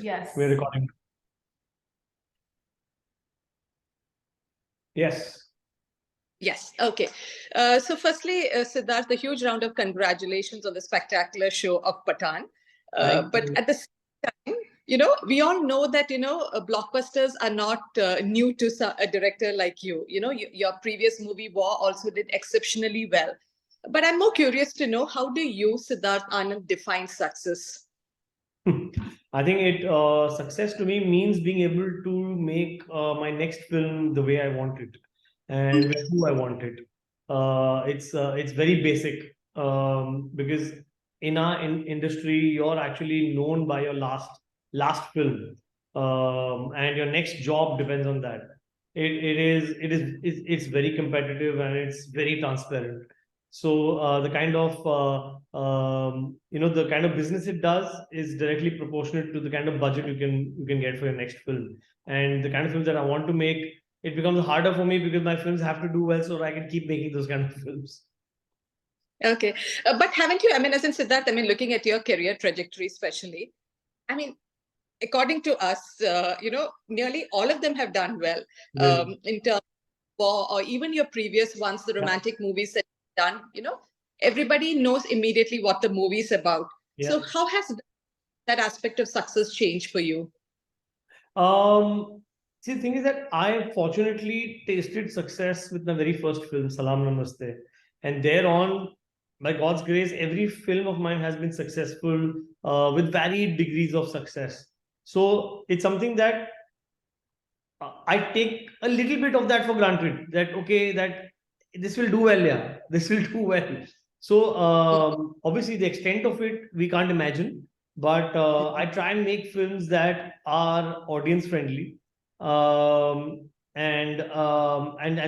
Yes. We're recording. Yes. Yes. Okay. So firstly, Siddharth, a huge round of congratulations on the spectacular show of Pathan. But at the same time, we all know that, blockbusters are not new to a director like you. Your previous movie, War, also did exceptionally well. But I'm more curious to know, how do you, Siddharth Anand, define success? I think success to me means being able to make my next film the way I want it and with who I want it. It's very basic, because in our industry, you're actually known by your last film, and your next job depends on that. It's very competitive and it's very transparent. So the kind of business it does is directly proportionate to the kind of budget you can get for your next film. And the kind of films that I want to make, it becomes harder for me because my films have to do well so I can keep making those kind of films. Okay. But haven't you, as in Siddharth, looking at your career trajectory especially, according to us, nearly all of them have done well, Really? in terms of, or even your previous ones, the romantic movies that you've done, everybody knows immediately what the movie is about. Yeah. So how has that aspect of success changed for you? See, the thing is that I fortunately tasted success with my very first film, Salam Namaste. And thereon, by God's grace, every film of mine has been successful, with varied degrees of success. So it's something that I take a little bit of that for granted. That okay, that this will do well, yeah, this will do well. So obviously, the extent of it we can't imagine, but I try and make films that are audience friendly, and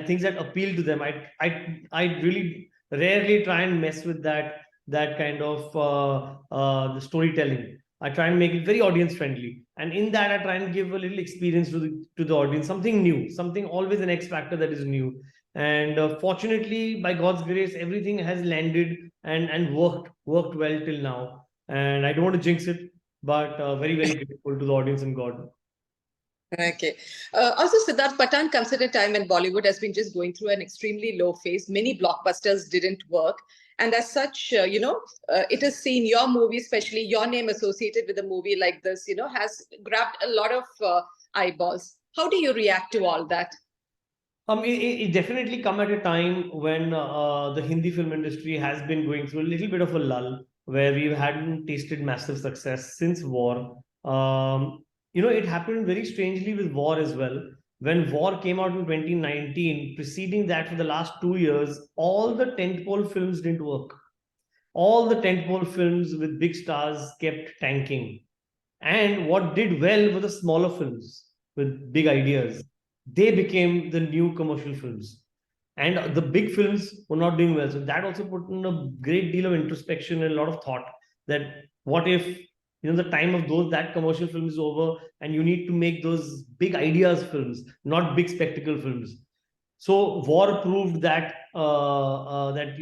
things that appeal to them. I really rarely try and mess with that kind of the storytelling. I try and make it very audience friendly, and in that, I try and give a little experience to the audience, something new, something always an X factor that is new. And fortunately, by God's grace, everything has landed and worked well till now. And I don't want to jinx it, but very grateful to the audience and God. Okay. Also, Siddharth, Pathan comes at a time when Bollywood has been just going through an extremely low phase. Many blockbusters didn't work. And as such, it is seen, your movie, especially your name associated with a movie like this, has grabbed a lot of eyeballs. How do you react to all that? It definitely come at a time when the Hindi film industry has been going through a little bit of a lull, where we hadn't tasted massive success since War. It happened very strangely with War as well. When War came out in 2019, preceding that for the last 2 years, all the tentpole films didn't work. All the tentpole films with big stars kept tanking. And what did well were the smaller films with big ideas. They became the new commercial films. And the big films were not doing well. So that also put in a great deal of introspection and a lot of thought that what if the time of that commercial film is over and you need to make those big ideas films, not big spectacle films. So War proved that that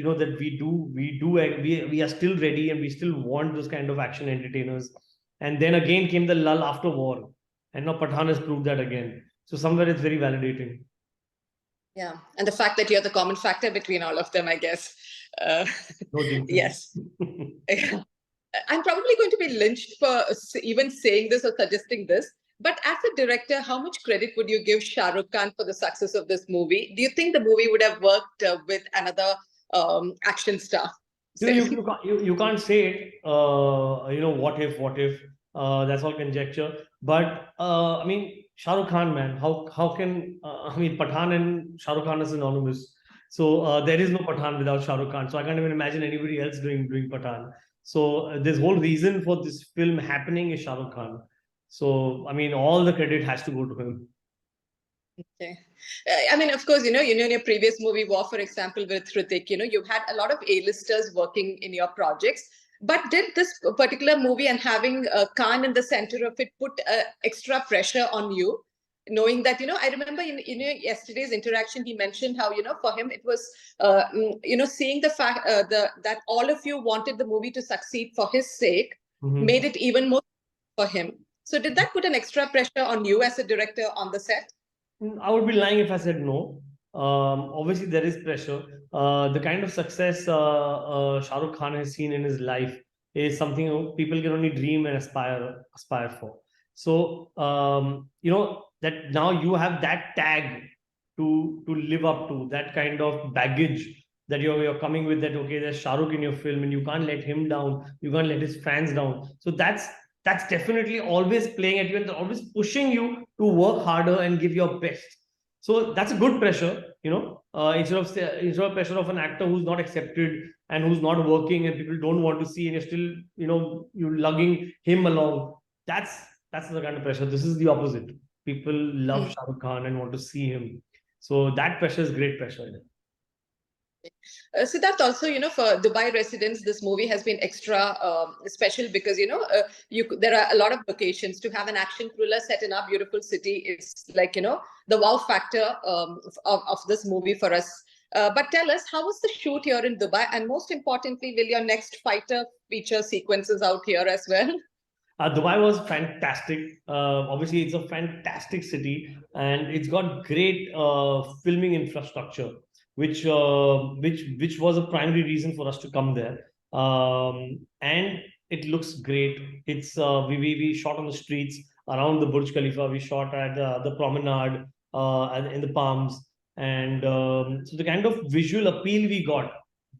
we are still ready and we still want those kind of action entertainers. And then again came the lull after War, and now Pathan has proved that again. So somewhere it's very validating. Yeah, and the fact that you're the common factor between all of them, I guess. No Yes. I'm probably going to be lynched for even saying this or suggesting this. But as a director, how much credit would you give Shah Rukh Khan for the success of this movie? Do you think the movie would have worked with another action star? You can't say it. What if? That's all conjecture. But Shah Rukh Khan, man, how can Pathan and Shah Rukh Khan are synonymous. So there is no Pathan without Shah Rukh Khan. So I can't even imagine anybody else doing Pathan. So this whole reason for this film happening is Shah Rukh Khan. So all the credit has to go to him. Okay. Of course, in your previous movie, War, for example, with Hrithik, you've had a lot of A-listers working in your projects. But did this particular movie and having Khan in the center of it put extra pressure on you? Knowing that, I remember in yesterday's interaction, he mentioned how, for him, it was, seeing the fact that all of you wanted the movie to succeed for his sake, made it even more for him. So did that put an extra pressure on you as a director on the set? I would be lying if I said no. Obviously, there is pressure. The kind of success Shah Rukh Khan has seen in his life is something people can only dream and aspire for. So, that now you have that tag to live up to, that kind of baggage that you're coming with, that okay, there's Shah Rukh in your film and you can't let him down, you can't let his fans down. So that's definitely always playing at you and always pushing you to work harder and give your best. So that's a good pressure, instead of pressure of an actor who's not accepted and who's not working and people don't want to see, and you're still, you're lugging him along. That's the kind of pressure. This is the opposite. People love Shah Rukh Khan and want to see him. So that pressure is great pressure. Siddharth, also, for Dubai residents, this movie has been extra special because, there are a lot of locations. To have an action thriller set in our beautiful city is like, the wow factor of this movie for us. But tell us, how was the shoot here in Dubai? And most importantly, will your next fighter feature sequences out here as well? Dubai was fantastic. Obviously, it's a fantastic city, and it's got great filming infrastructure, which was a primary reason for us to come there. And it looks great. It's we shot on the streets around the Burj Khalifa. We shot at the promenade in the Palms, and so the kind of visual appeal we got,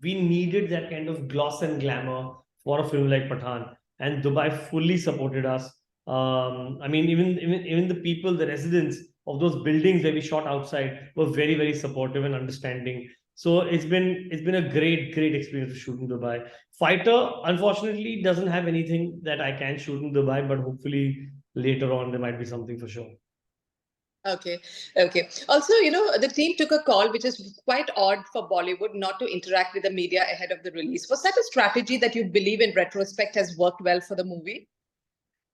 we needed that kind of gloss and glamour for a film like Pathaan, and Dubai fully supported us. I mean, even the people, the residents of those buildings where we shot outside were very, very supportive and understanding. So it's been a great experience to shoot in Dubai. Fighter, unfortunately, doesn't have anything that I can shoot in Dubai, but hopefully later on there might be something for sure. Okay. Also, the team took a call, which is quite odd for Bollywood, not to interact with the media ahead of the release. Was that a strategy that you believe in retrospect has worked well for the movie?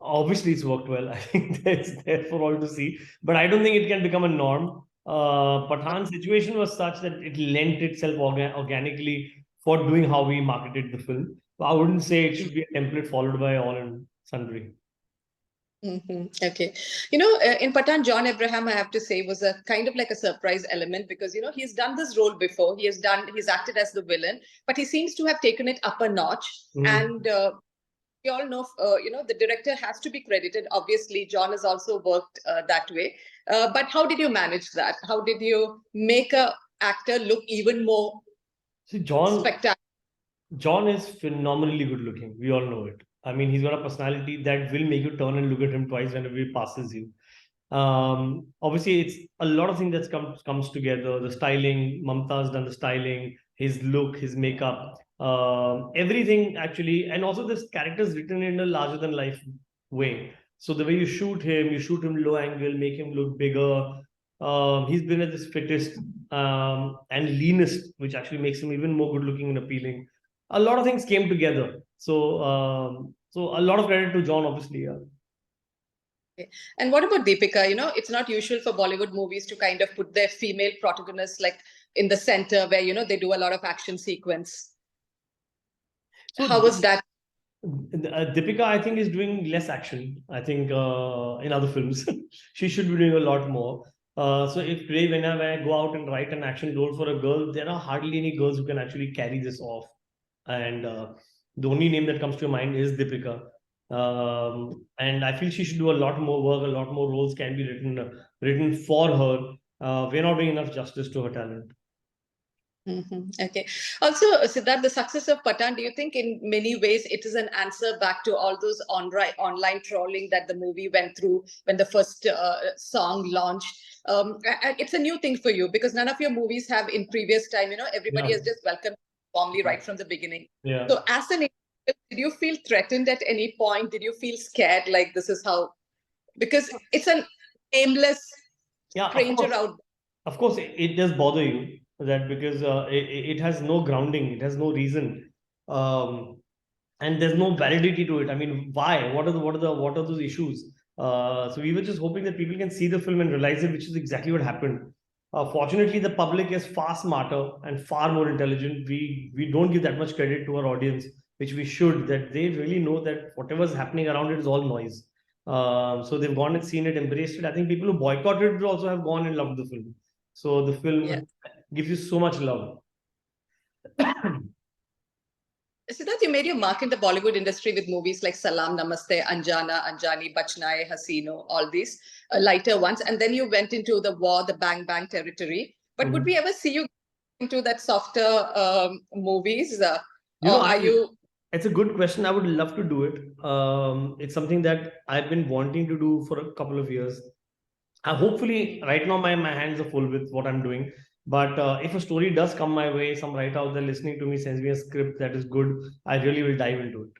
Obviously, it's worked well. I think that's there for all to see. But I don't think it can become a norm. Pathan's situation was such that it lent itself organically for doing how we marketed the film. So I wouldn't say it should be a template followed by all and sundry. Okay. In Pathan, John Abraham, I have to say, was a kind of like a surprise element because, he's done this role before. He's acted as the villain, but he seems to have taken it up a notch. And we all know, the director has to be credited. Obviously, John has also worked that way. But how did you manage that? How did you make a actor look even more spectacular? John is phenomenally good looking. We all know it. I mean, he's got a personality that will make you turn and look at him twice whenever he passes you. Obviously, it's a lot of things that comes together. The styling, Mamta's done the styling, his look, his makeup, everything actually, and also this character is written in a larger than life way. So the way you shoot him low angle, make him look bigger. He's been at his fittest and leanest, which actually makes him even more good looking and appealing. A lot of things came together. So a lot of credit to John, obviously. Yeah. Okay. And what about Deepika? It's not usual for Bollywood movies to kind of put their female protagonists like in the center where, they do a lot of action sequence. So how was that? Deepika, I think, is doing less action. I think in other films, she should be doing a lot more. So if today, whenever I go out and write an action role for a girl, there are hardly any girls who can actually carry this off. And the only name that comes to mind is Deepika. And I feel she should do a lot more work. A lot more roles can be written for her. We're not doing enough justice to her talent. Okay. Also, Siddharth, the success of Pathaan, do you think in many ways it is an answer back to all those online trolling that the movie went through when the first song launched? It's a new thing for you because none of your movies have in previous time, everybody has just welcomed warmly right from the beginning. Yeah. So as an individual, did you feel threatened at any point? Did you feel scared like this is how? Because it's an aimless stranger out there. Of course, it does bother you that because it has no grounding, it has no reason, and there's no validity to it. I mean, why? What are those issues? So we were just hoping that people can see the film and realize it, which is exactly what happened. Fortunately, the public is far smarter and far more intelligent. We don't give that much credit to our audience, which we should. That they really know that whatever's happening around it is all noise. So they've gone and seen it, embraced it. I think people who boycotted it also have gone and loved the film. So the film gives you so much love. Siddharth, you made your mark in the Bollywood industry with movies like Salam Namaste, Anjana, Anjani, Bachnaye, Hasino, all these lighter ones. And then you went into the war, the bang bang territory. But would we ever see you into that softer movies? It's a good question. I would love to do it. It's something that I've been wanting to do for a couple of years. Hopefully, right now my hands are full with what I'm doing. But if a story does come my way, some writer out there listening to me sends me a script that is good, I really will dive into it.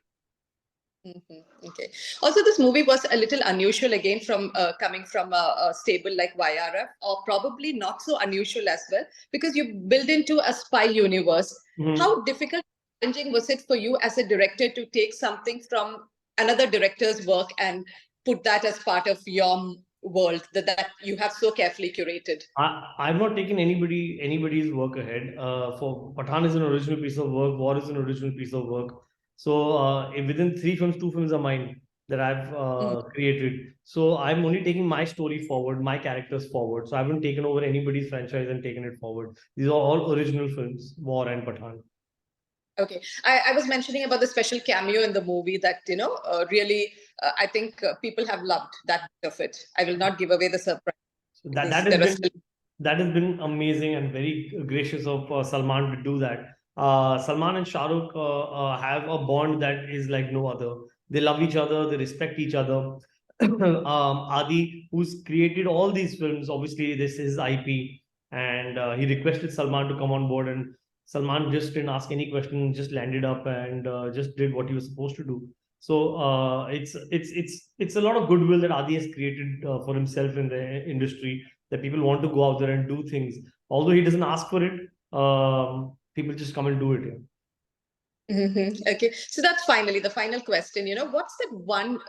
Okay. Also, this movie was a little unusual again from coming from a stable like YRF, or probably not so unusual as well, because you build into a spy universe. How difficult, challenging was it for you as a director to take something from another director's work and put that as part of your world that you have so carefully curated? I've not taken anybody's work ahead. For Pathaan is an original piece of work. War is an original piece of work. So within 3 films, 2 films are mine that I've created. So I'm only taking my story forward, my characters forward. So I haven't taken over anybody's franchise and taken it forward. These are all original films, War and Pathaan. Okay, I was mentioning about the special cameo in the movie that really I think people have loved that bit of it. I will not give away the surprise. So that has been amazing and very gracious of Salman to do that. Salman and Shah Rukh have a bond that is like no other. They love each other, they respect each other. Adi, who's created all these films, obviously this is IP, and he requested Salman to come on board, and Salman just didn't ask any question, just landed up and just did what he was supposed to do. So it's a lot of goodwill that Adi has created for himself in the industry, that people want to go out there and do things. Although he doesn't ask for it, people just come and do it. Okay, so that's finally the final question. What's that one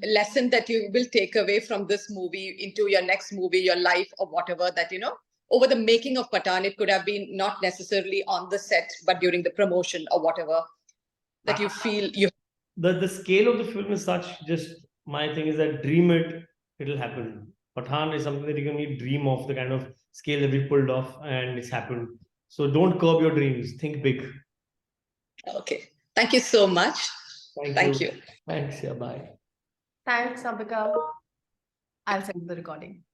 lesson that you will take away from this movie into your next movie, your life, or whatever that over the making of Pathaan? It could have been not necessarily on the set, but during the promotion or whatever that you feel you. The scale of the film is such. Just my thing is that dream it, it'll happen. Pathaan is something that you can only dream of, the kind of scale that we pulled off, and it's happened. So don't curb your dreams. Think big. Okay. Thank you so much. Thank you. Thanks. Yeah. Bye. Thanks, Ambika. I'll send the recording.